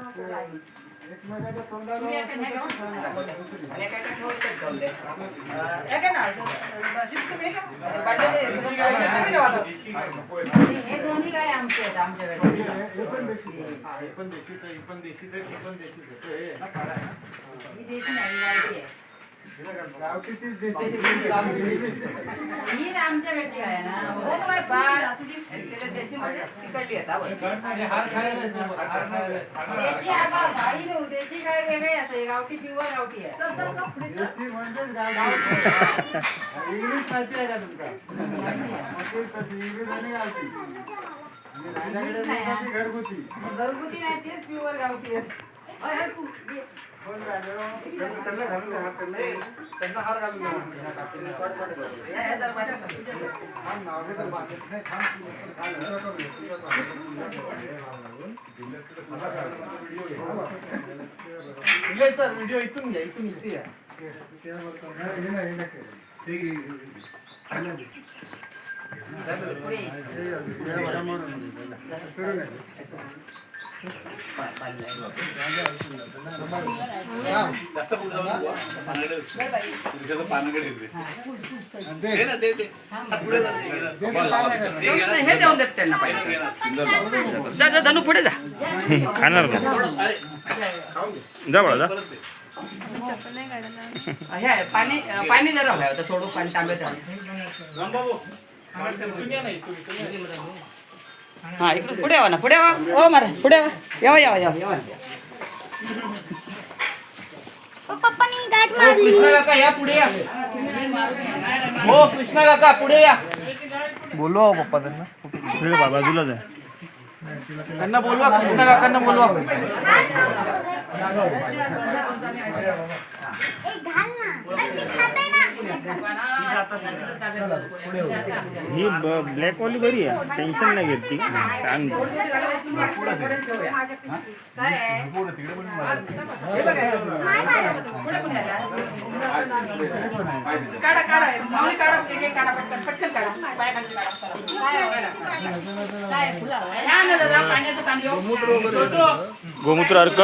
एकमेकाच्या तोंडाला हे दोन्ही काय आमचे आहेत आमच्याकडे. हे पण देशीचं ही पण देशीचं हे ना काढा ना. ही देशी नाही, ही गावठी आहे. गावठी तीच देशी ही आमच्याकडची आहे ना. देशी आहे बा, भाई लोक, देशी काय वेगळे असते, गावठी प्युअर गावठी आहे. देशी म्हणजेच गावठी. इंग्लिश माहिती आहे का तुमका? इंग्लिश आणि गावठी माझ्याकडे नाही घरगुती. घरगुती नाही, तेच प्युअर गावठी आहे. कोण राहिलं? त्यांना घालून द्या, त्यांना हार घालून द्या. थांब ना, अगोदर बांधत नाही, थांब. सर व्हिडिओ इथून घ्या, इथून इथे या. हे देऊन देत त्यांना पाहिजे. जा धनु पुढे जा. खाणार का जा बाळा जा. हे आहे, पाणी पाणी जरा हवं होतं, सोडू पाणी तांब्याचं. हा इकडे पुढे यावं ना, पुढे यावं. ओ मारा पुढे यावं, यावं यावं यावं. पप्पानी गाठ ओ मारली. कृष्णा काका या पुढे या. हो कृष्णा काका पुढे या. बोलवा पप्पा त्यांना. इकडे बाजूला जा. त्यांना बोलवा, कृष्णा काकांना बोलवा. एक घाल ना. अरे खाते ना. ही ब्लॅक वाली बरी आहे, टेन्शन नाही घेत ती. छान काय आहे? काढा काढा माऊली काढा, एक एक काढा, पटकन पटकन काढा. पायाखाली काढा. काय फुलावं आहे? या ना दादा, पाण्याचं तांब्या. गोमूत्र अर्क